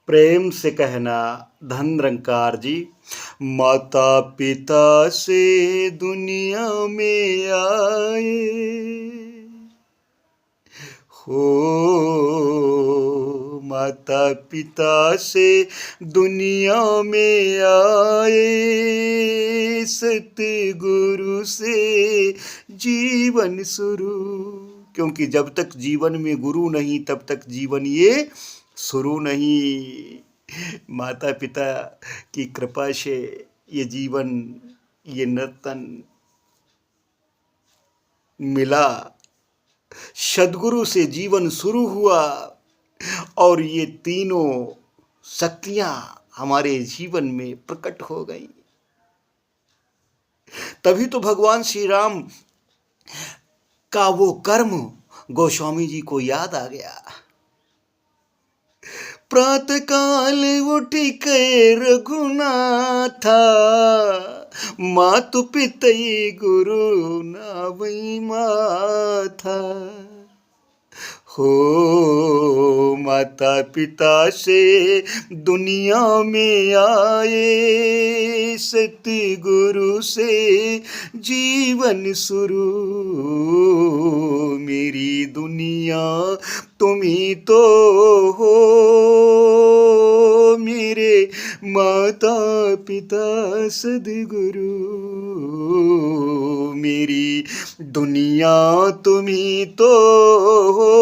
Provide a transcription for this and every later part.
प्रेम से कहना धन निरंकार जी। माता पिता से दुनिया में आए हो, माता पिता से दुनिया में आए, सतगुरु से जीवन शुरू। क्योंकि जब तक जीवन में गुरु नहीं तब तक जीवन ये शुरू नहीं। माता पिता की कृपा से ये जीवन, ये नर्तन मिला, सद्गुरु से जीवन शुरू हुआ और ये तीनों शक्तियां हमारे जीवन में प्रकट हो गई। तभी तो भगवान श्री राम का वो कर्म गोस्वामी जी को याद आ गया। प्रातः काल उठ के रघुनाथा, मातु पितई गुरु नावई माथा हो, माता पिता से दुनिया में आए, सतगुरु से जीवन शुरू। मेरी दुनिया तुम ही तो हो, मेरे माता पिता सद्गुरु। मेरी दुनिया तुम ही तो हो,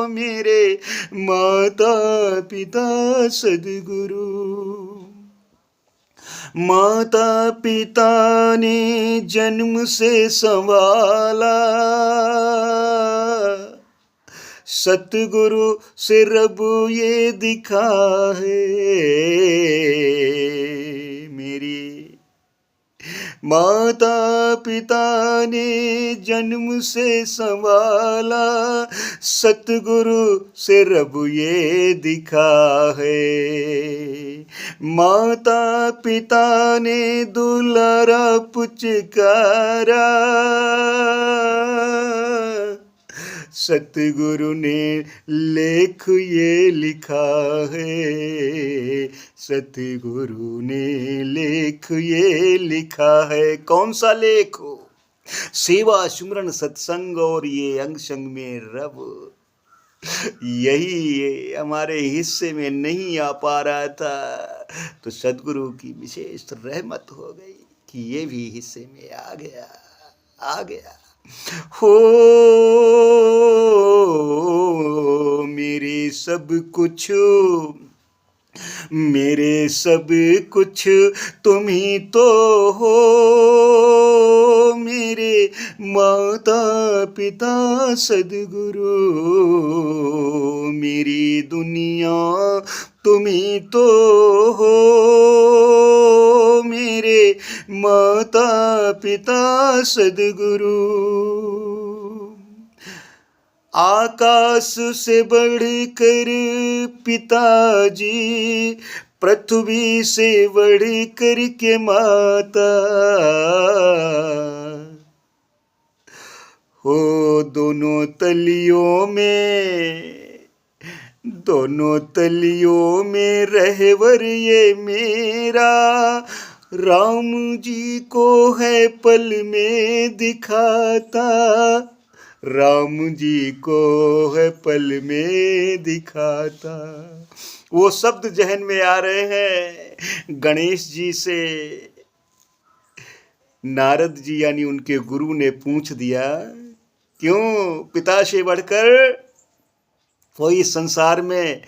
मेरे माता पिता सद्गुरु। माता पिता ने जन्म से संभाला, सतगुरु से रब ये दिखा है। मेरी माता पिता ने जन्म से संभाला, सतगुरु से रब ये दिखा है। माता पिता ने दुलारा पुचकारा, सतगुरु ने लेख ये लिखा है। सतगुरु ने लेख ये लिखा है। कौन सा लेख हो? सेवा सुमरन सत्संग और ये अंग संग में रब। यही हमारे हिस्से में नहीं आ पा रहा था, तो सदगुरु की विशेष रहमत हो गई कि ये भी हिस्से में आ गया। हो मेरे सब कुछ तुम ही तो हो, मेरे माता पिता सद्गुरु। मेरी दुनिया तुम ही तो हो, मेरे माता पिता सद्गुरु। आकाश से बढ़कर पिताजी, पृथ्वी से बढ़कर के माता हो। दोनों तलियों में रहवर ये मेरा, राम जी को है पल में दिखाता। राम जी को है पल में दिखाता। वो शब्द जहन में आ रहे हैं। गणेश जी से नारद जी यानी उनके गुरु ने पूछ दिया, क्यों पिता से बढ़कर कोई संसार में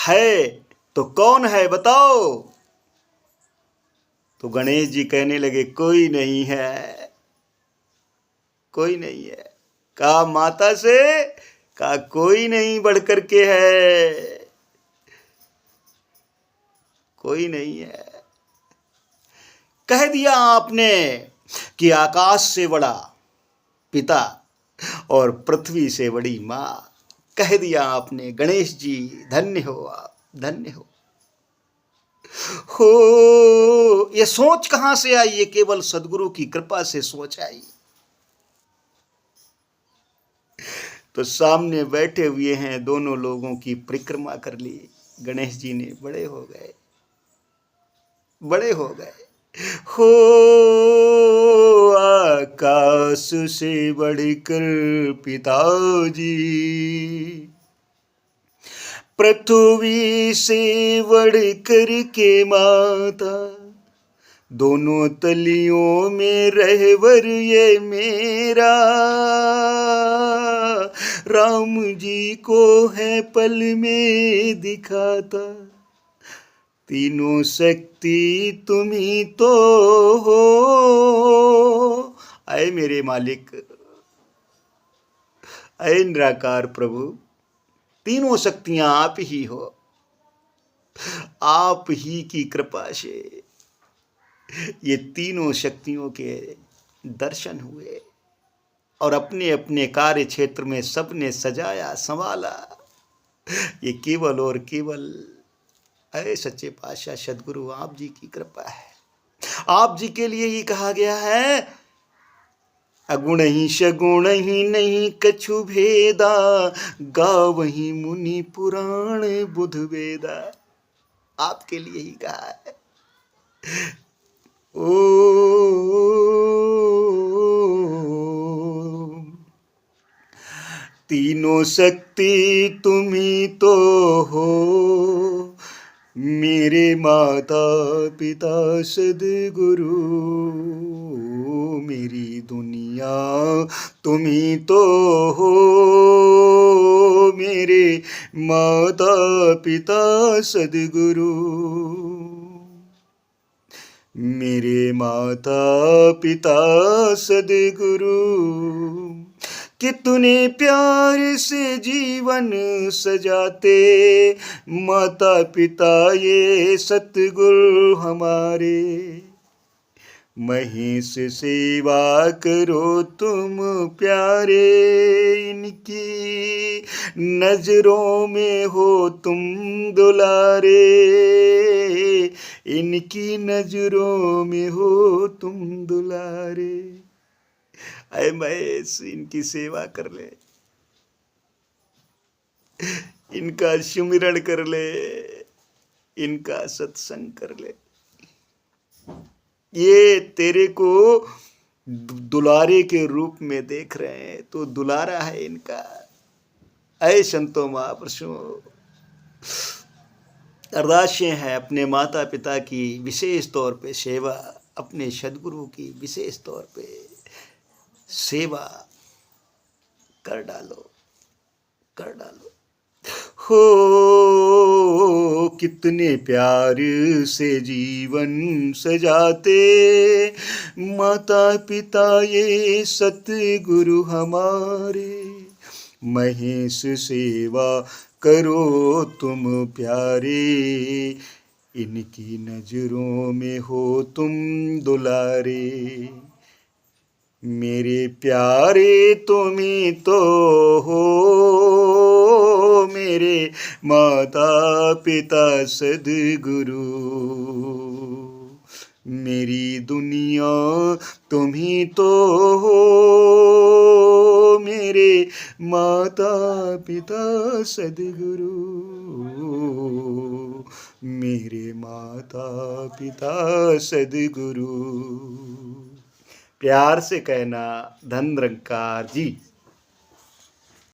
है तो कौन है बताओ? तो गणेश जी कहने लगे, कोई नहीं है। कहा माता से, कहा कोई नहीं बढ़कर के है, कोई नहीं है। कह दिया आपने कि आकाश से बड़ा पिता और पृथ्वी से बड़ी माँ। कह दिया आपने। गणेश जी धन्य हो आप, धन्य हो। ये सोच कहां से आई? ये केवल सदगुरु की कृपा से सोच आई। तो सामने बैठे हुए हैं, दोनों लोगों की परिक्रमा कर ली। गणेश जी ने बड़े हो गए, बड़े हो गए। हो आकाश से बढ़कर पिताजी, पृथ्वी से बढ़कर के माता, दोनों तलियों में रहवर ये मेरा, राम जी को है पल में दिखाता, तीनों शक्ति तुम ही तो हो। आए मेरे मालिक, आए निराकार प्रभु, तीनों शक्तियां आप ही हो। आप ही की कृपा से ये तीनों शक्तियों के दर्शन हुए और अपने अपने कार्य क्षेत्र में सबने सजाया संभाला। ये केवल और केवल अरे सच्चे पातशाह सदगुरु आप जी की कृपा है। आप जी के लिए ही कहा गया है, अगुण ही शगुण ही नहीं कछु भेदा, गावहीं मुनि पुराण बुध वेदा। आपके लिए ही कहा है। ओ तीनों शक्ति तुम ही तो हो, मेरे माता पिता सद्गुरु, मेरी दुनिया तुम ही तो हो, मेरे माता पिता सद्गुरु, मेरे माता पिता सद्गुरु। कितने प्यार से जीवन सजाते माता पिता ये सतगुरु हमारे, महेश सेवा करो तुम प्यारे, इनकी नजरों में हो तुम दुलारे, इनकी नजरों में हो तुम दुलारे। अय महेश, इनकी सेवा कर ले, इनका सुमिरन कर ले, इनका सत्संग कर ले। ये तेरे को दुलारे के रूप में देख रहे हैं, तो दुलारा है इनका। अय संतो महापुरुषों, अरदासें हैं अपने माता पिता की विशेष तौर पे सेवा, अपने सदगुरु की विशेष तौर पे सेवा कर डालो, कर डालो। हो कितने प्यार से जीवन सजाते माता पिता ये सतगुरु हमारे, महेश सेवा करो तुम प्यारे, इनकी नजरों में हो तुम दुलारे, मेरे प्यारे तुम्ही तो हो, मेरे माता पिता सद्गुरु, मेरी दुनिया तुम्ही तो हो, मेरे माता पिता सद्गुरु, मेरे माता पिता सद्गुरु। प्यार से कहना धन निरंकार जी।